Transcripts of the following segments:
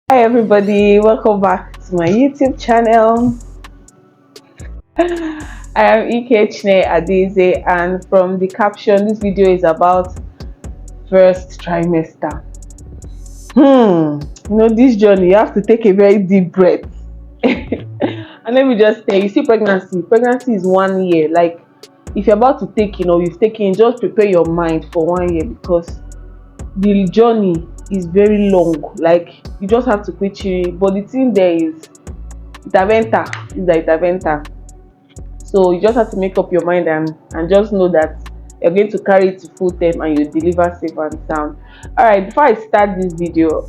Hi everybody, welcome back to my YouTube channel. I am Chne Adize, and from the caption, this video is about first trimester. This journey, you have to take a very deep breath. And let me just say, you see, pregnancy is 1 year. Like, if you're about to take, you've taken, just prepare your mind for 1 year, because the journey is very long. Like, you just have to quit it. But the thing there is, Itaventa. So you just have to make up your mind and just know that you're going to carry it to full term and you deliver safe and sound. All right, before I start this video,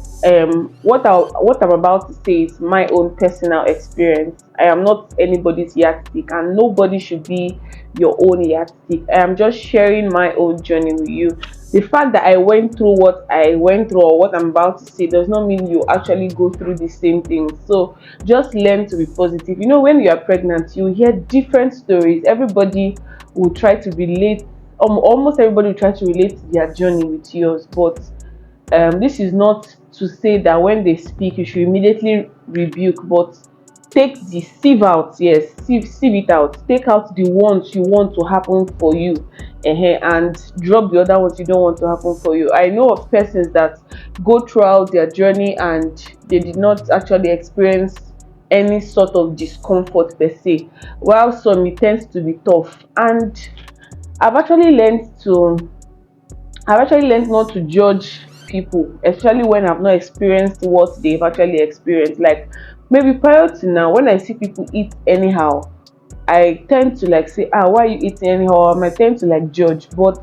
what I'm about to say is my own personal experience. I am not anybody's yardstick, and nobody should be your own yardstick. I am just sharing my own journey with you. The fact that I went through what I went through or what I'm about to say does not mean you actually go through the same thing. So just learn to be positive. When you are pregnant, you hear different stories. Everybody will try to relate. Almost everybody will try to relate their journey with yours. But this is not to say that when they speak, you should immediately rebuke. But take the sieve out. Yes, sieve it out. Take out the ones you want to happen for you, and drop the other ones you don't want to happen for you. I know of persons that go throughout their journey and they did not actually experience any sort of discomfort per se, while some it tends to be tough. And i've actually learned to I've actually learned not to judge people, especially when I've not experienced what they've actually experienced. Like, maybe prior to now, when I see people eat anyhow, I tend to like say, why are you eating anyhow? I tend to like judge. But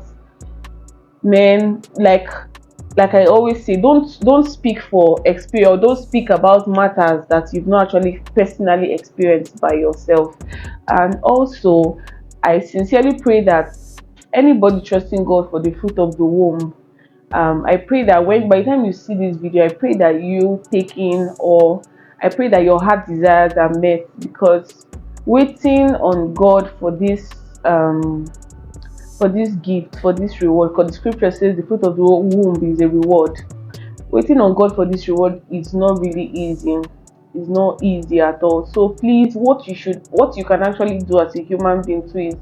man, like I always say, don't speak for experience, or don't speak about matters that you've not actually personally experienced by yourself. And also, I sincerely pray that anybody trusting God for the fruit of the womb, I pray that when by the time you see this video, I pray that you take in, or I pray that your heart desires are met, because waiting on God for this gift, for this reward, because the scripture says the fruit of the womb is a reward. Waiting on God for this reward is not really easy. It's not easy at all. So please, what you can actually do as a human being too is,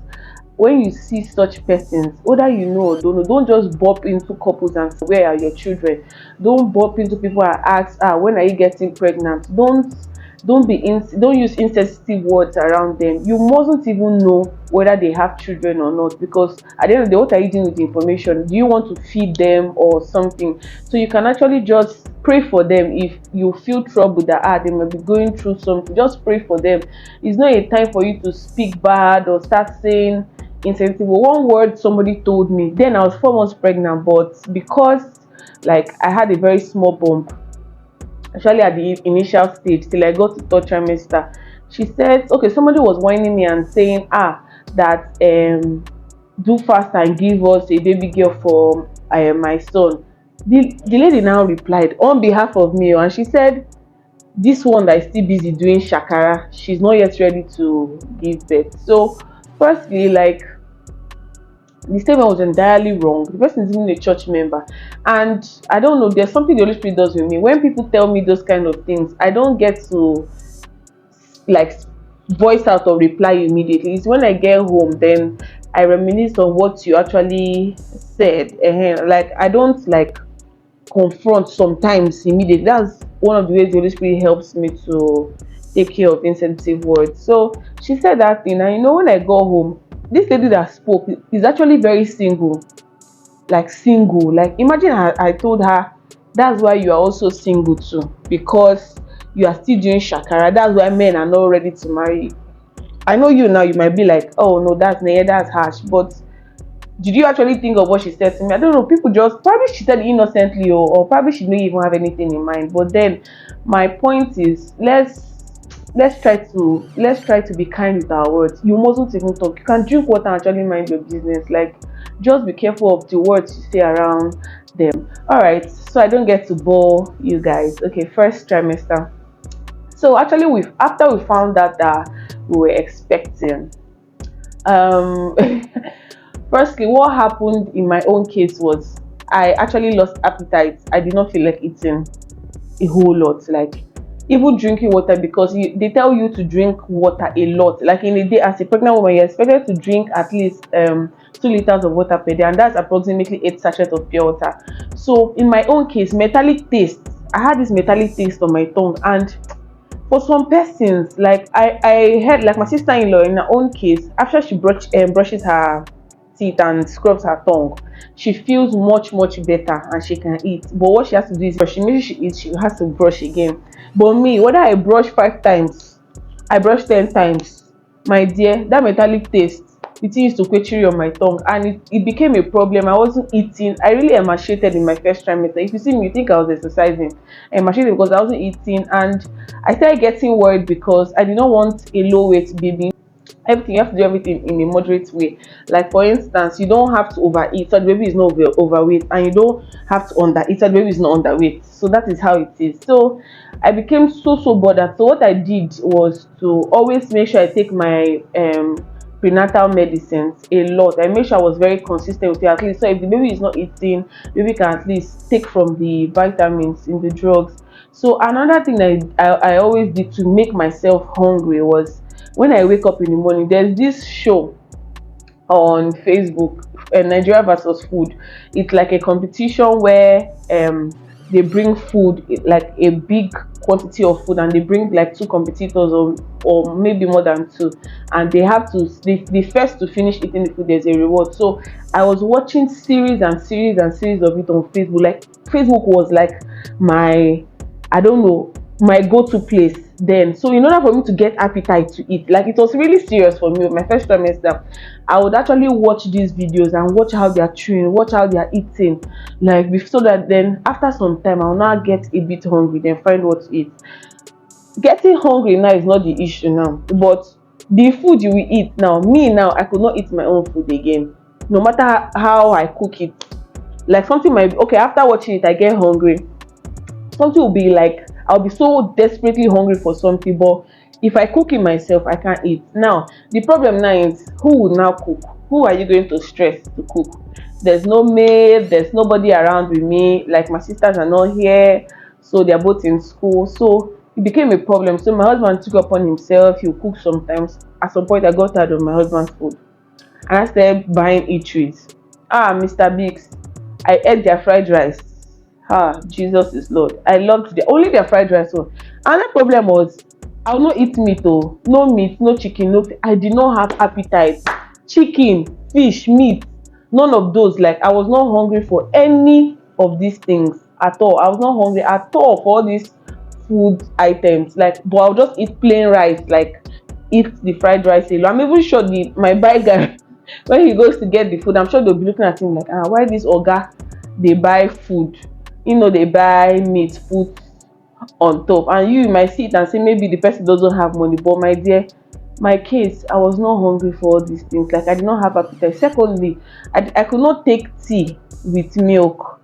when you see such persons, whether you know or don't know, don't just bump into couples and say, where are your children? Don't bump into people and ask, when are you getting pregnant? Don't use insensitive words around them. You mustn't even know whether they have children or not, because at the end of the day, what are you doing with the information? Do you want to feed them or something? So you can actually just pray for them. If you feel troubled that they might be going through something, just pray for them. It's not a time for you to speak bad or start saying insensitive. One word somebody told me, then I was 4 months pregnant, but because like I had a very small bump, actually at the initial stage till I got to third trimester, she said, okay, somebody was whining me and saying, that do fast and give us a baby girl for my son. The lady now replied on behalf of me, and she said, this one that is still busy doing shakara, she's not yet ready to give birth. So firstly, like, the statement was entirely wrong. The person is even a church member. And I don't know, there's something the Holy Spirit does with me. When people tell me those kind of things, I don't get to like voice out or reply immediately. It's when I get home, then I reminisce on what you actually said. Like, I don't like confront sometimes immediately. That's one of the ways the Holy Spirit helps me to take care of insensitive words. So she said that thing, and when I go home, this lady that spoke is actually very single. Like, single. Like, imagine I told her, that's why you are also single too, because you are still doing shakara. That's why men are not ready to marry. I know you now, you might be like, oh no, that's harsh. But did you actually think of what she said to me? I don't know. People just, probably she said innocently, or probably she didn't even have anything in mind. But then my point is, let's try to be kind with our words. You mustn't even talk. You can drink water and actually mind your business. Like, just be careful of the words you say around them. All right, so I don't get to bore you guys. Okay, first trimester. So actually, after we found out that we were expecting, um firstly, what happened in my own case was I actually lost appetite. I did not feel like eating. a whole lot. Like even drinking water, because they tell you to drink water a lot. Like in a day, as a pregnant woman, you're expected to drink at least 2 liters of water per day, and that's approximately 8 sachets of pure water. So in my own case, metallic taste. I had this metallic taste on my tongue, and for some persons, like I heard, like my sister-in-law, in her own case, after she brushes her teeth and scrubs her tongue, she feels much better and she can eat. But what she has to do is, she makes sure she eats, she has to brush again. But me, whether I brush 5 times, I brush 10 times, my dear, that metallic taste, the thing used to query on my tongue, and it became a problem. I wasn't eating. I really emaciated in my first trimester. If you see me, you think I was exercising. I emaciated because I wasn't eating, and I started getting worried because I did not want a low weight baby. Everything, you have to do everything in a moderate way. Like for instance, you don't have to overeat so the baby is not overweight, and you don't have to undereat so the baby is not underweight. So that is how it is. So I became so bothered. So what I did was to always make sure I take my prenatal medicines a lot. I made sure I was very consistent with it, at least. So if the baby is not eating, baby can at least take from the vitamins in the drugs. So another thing I always did to make myself hungry was, when I wake up in the morning, there's this show on Facebook, Nigeria versus Food. It's like a competition where they bring food, like a big quantity of food, and they bring like two competitors, or maybe more than two, and they have to, the first to finish eating the food, there's a reward. So I was watching series and series and series of it on Facebook. Like Facebook was like my, I don't know, my go-to place then. So in order for me to get appetite to eat, like it was really serious for me with my first trimester, I would actually watch these videos and watch how they are chewing, watch how they are eating, like so that then after some time I'll now get a bit hungry, then find what to eat. Getting hungry now is not the issue now, but the food you will eat now, me now, I could not eat my own food again, no matter how I cook it. Like something might be okay, after watching it I get hungry, something will be like, I'll be so desperately hungry for something, but if I cook it myself, I can't eat. Now the problem now is, who will now cook? Who are you going to stress to cook? There's no maid, there's nobody around with me. Like my sisters are not here, so they're both in school. So it became a problem. So my husband took it upon himself. He'll cook sometimes. At some point I got tired of my husband's food, and I started buying eateries. Mr. Biggs, I ate their fried rice. Jesus is Lord. I loved only their fried rice one. Another problem was, I will not eat meat. Oh, no meat, no chicken, no. I did not have appetite. Chicken, fish, meat, none of those. Like I was not hungry for any of these things at all. I was not hungry at all for all these food items. Like, but I'll just eat plain rice. Like eat the fried rice alone. I'm even sure my buy guy, when he goes to get the food, I'm sure they'll be looking at him like, why this oga they buy food? They buy meat, put on top, and you might see it and say maybe the person doesn't have money. But my dear, my case, I was not hungry for all these things. Like I did not have appetite. Secondly, I could not take tea with milk.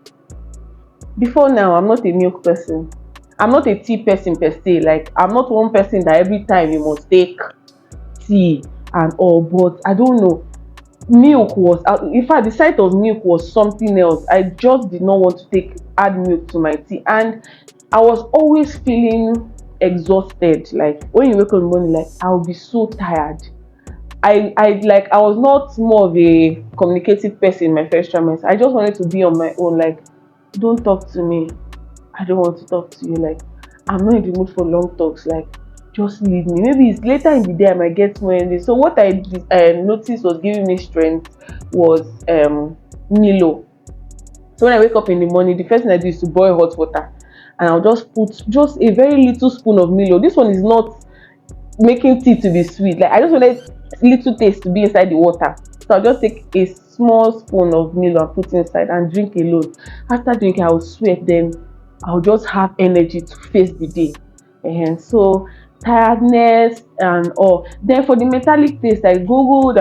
Before now, I'm not a milk person. I'm not a tea person per se. Like I'm not one person that every time you must take tea and all. But I don't know, milk was, in fact the sight of milk was something else. I just did not want to add milk to my tea, and I was always feeling exhausted. Like when you wake up in the morning, like I'll be so tired. I was not more of a communicative person in my first trimester. I just wanted to be on my own. Like, don't talk to me, I don't want to talk to you. Like I'm not in the mood for long talks. Like just leave me. Maybe it's later in the day I might get more energy. So what I noticed was giving me strength was Milo. So when I wake up in the morning, the first thing I do is to boil hot water, and I'll just put just a very little spoon of Milo. This one is not making tea to be sweet. Like I just wanted little taste to be inside the water. So I'll just take a small spoon of Milo and put inside and drink alone. After drinking, I'll sweat. Then I'll just have energy to face the day. And so tiredness and all. Then for the metallic taste, I googled.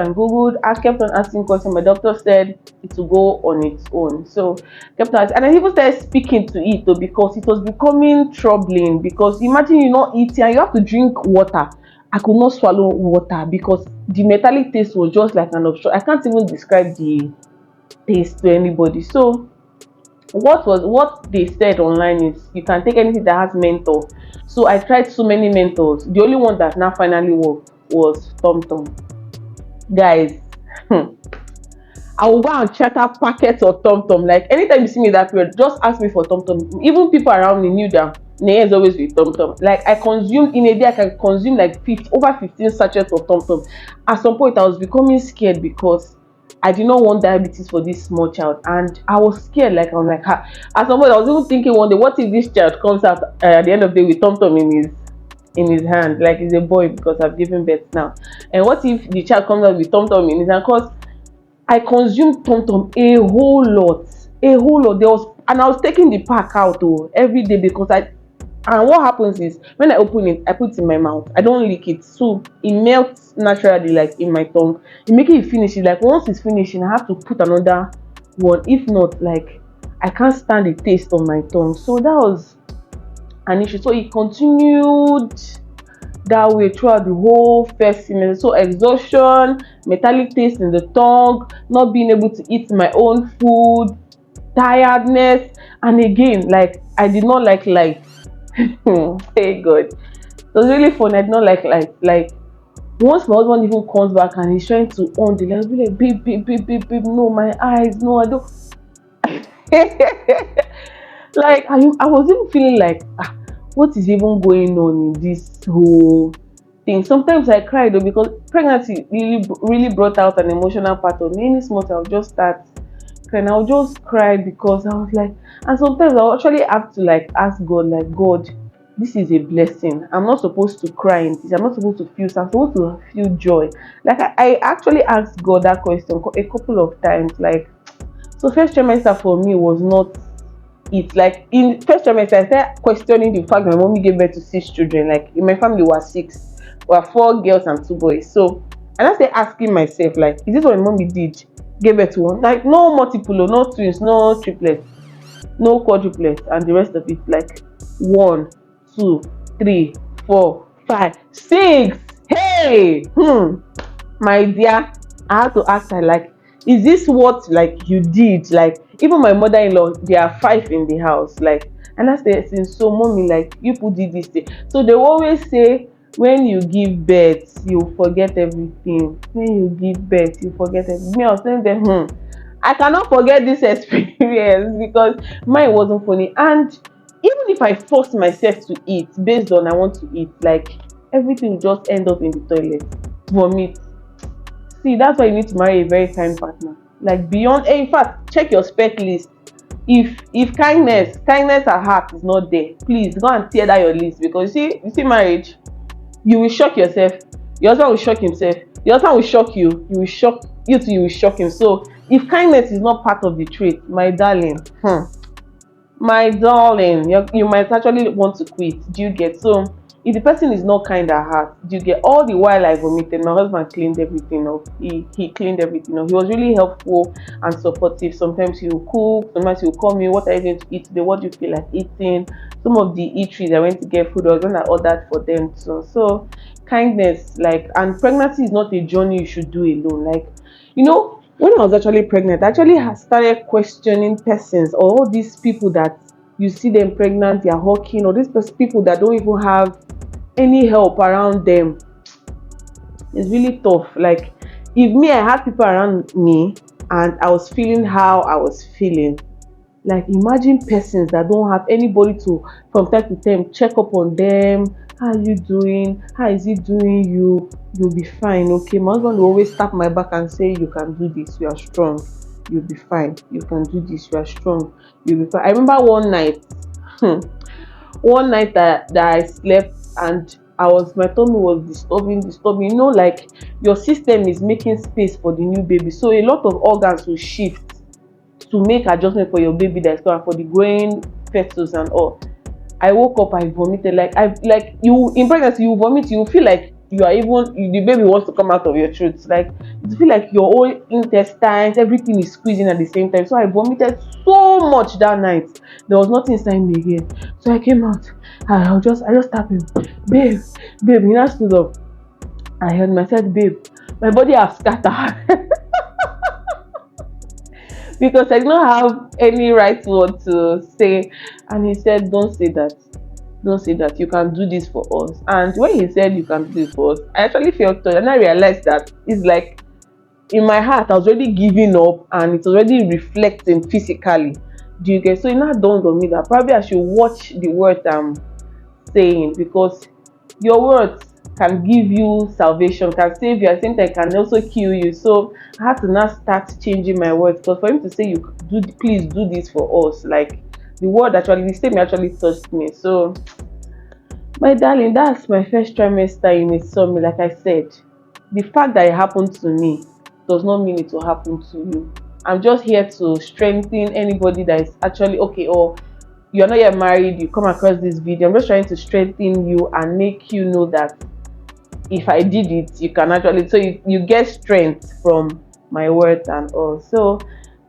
I kept on asking questions. My doctor said it will go on its own. So kept on asking, and I even started speaking to it though, because it was becoming troubling. Because imagine you're not eating and you have to drink water. I could not swallow water because the metallic taste was just like an obstruction. I can't even describe the taste to anybody. So what they said online is you can take anything that has mentor. So I tried so many mentors. The only one that now finally worked was TomTom. Guys, I will go and check out packets of TomTom. Like anytime you see me that period, just ask me for TomTom. Even people around me knew that Neye is always with TomTom. Like I consume in a day, I can consume like 50, over 15 sachets of TomTom. At some point, I was becoming scared because I did not want diabetes for this small child, and I was scared. Like I was like, ha. At some point, I was even thinking one day, what if this child comes out at the end of the day with TomTom in his hand, like he's a boy because I've given birth now, and what if the child comes out with TomTom in his hand? Because I consumed TomTom a whole lot. There was, and I was taking the pack out every day because I. And what happens is when I open it, I put it in my mouth. I don't lick it, so it melts naturally, like in my tongue. It makes it finish. It like once it's finishing, I have to put another one. If not, like I can't stand the taste on my tongue. So that was an issue. So it continued that way throughout the whole first semester. So exhaustion, metallic taste in the tongue, not being able to eat my own food, tiredness, and again, like I did not like light. Hey God, it was really fun. I did not like light. Like once my husband even comes back and he's trying to on the light, I'll be like, babe, babe, babe, babe, babe, no, my eyes, no, I don't. Like I was even feeling like, what is even going on in this whole thing? Sometimes I cry though because pregnancy really brought out an emotional part of me. Any small thing, I'll just start crying. I'll just cry because I was like, and sometimes I'll actually have to like ask God, like, God, this is a blessing. I'm not supposed to cry in this. I'm not supposed to feel sad. I'm supposed to feel joy. Like I actually asked God that question a couple of times. Like, so first trimester for me was not it. Like in first trimester, I started questioning the fact that my mommy gave birth to 6 children. Like in my family, we were six. We were 4 girls and 2 boys. So and I started asking myself, like, is this what my mommy did? Gave birth to one? Like no multiple, no twins, no triplets, no quadruplets, and the rest of it. Like 1, 2, 3, 4, 5, 6. Hey, my dear, I had to ask her, like, is this what like you did? Like, even my mother-in-law, there are 5 in the house. Like, and I said, so mommy, like, you put did this thing. So they always say, when you give birth, you forget everything. When you give birth, you forget everything. Me, I was saying that, I cannot forget this experience because mine wasn't funny. And even if I force myself to eat based on I want to eat, like everything will just end up in the toilet. Vomit. See, that's why you need to marry a very kind partner. Like beyond, in fact, check your spec list. If kindness at heart is not there, please go and tear that your list because you see marriage, you will shock yourself. Your husband will shock himself. Your husband will shock you. You will shock you too. You will shock him. So if kindness is not part of the trait, my darling, my darling, you might actually want to quit. Do you get? So if the person is not kind at heart, do you get? All the while I vomited, my husband cleaned everything up. He cleaned everything up. He was really helpful and supportive. Sometimes he will cook, sometimes he will call me, what are you going to eat today? What do you feel like eating? Some of the eateries I went to get food, I was gonna order for them too. So kindness, like, and pregnancy is not a journey you should do alone. Like, when I was actually pregnant, I actually started questioning persons or all these people that you see them pregnant, they are hawking, or these people that don't even have any help around them. It's really tough. Like, if me, I had people around me and I was feeling how I was feeling, like imagine persons that don't have anybody to from time to time check up on them. How are you doing? How is it doing you? You'll be fine. Okay, my husband will always tap my back and say, you can do this, you are strong, you'll be fine, you can do this, you are strong, you'll be fine. I remember one night, that I slept and my tummy was disturbing. Like your system is making space for the new baby, so a lot of organs will shift to make adjustment for your baby that's coming, for the growing fetus and all. I woke up, I vomited. Like you in pregnancy, you vomit, you feel like you are even the baby wants to come out of your throat. Like you feel like your whole intestines, everything is squeezing at the same time. So I vomited so much that night. There was nothing inside me again. So I came out. I just tapped him, babe, babe. He now stood up. I heard myself, babe, my body has scattered. because I don't have any right word to say. And he said, "Don't say that. Don't say that. You can do this for us." And when he said you can do this for us, I actually felt touched, and I realized that it's like in my heart I was already giving up, and it's already reflecting physically. Do you get? So it now dawned on me that probably I should watch the words I'm saying, because your words can give you salvation, can save you, at the same time can also kill you. So I had to now start changing my words, because for him to say you do, please do this for us, like the word actually, the statement actually touched me. So my darling, that's my first trimester in a summary. Like I said, the fact that it happened to me does not mean it will happen to you. I'm just here to strengthen anybody that is actually okay, or you're not yet married, you come across this video. I'm just trying to strengthen you and make you know that if I did it, you can actually, so you get strength from my words and all. So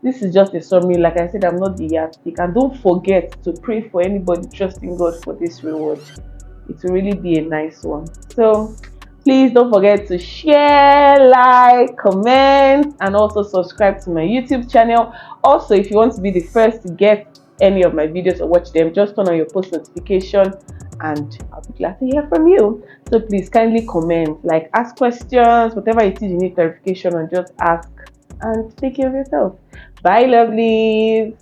this is just a summary. Like I said, I'm not the yardstick. And don't forget to pray for anybody trusting God for this reward. It will really be a nice one. So please don't forget to share, like, comment, and also subscribe to my YouTube channel. Also, if you want to be the first to get any of my videos or watch them, just turn on your post notification and I'll be glad to hear from you. So please kindly comment, like ask questions, whatever it is you need clarification on, just ask, and take care of yourself. Bye, lovelies.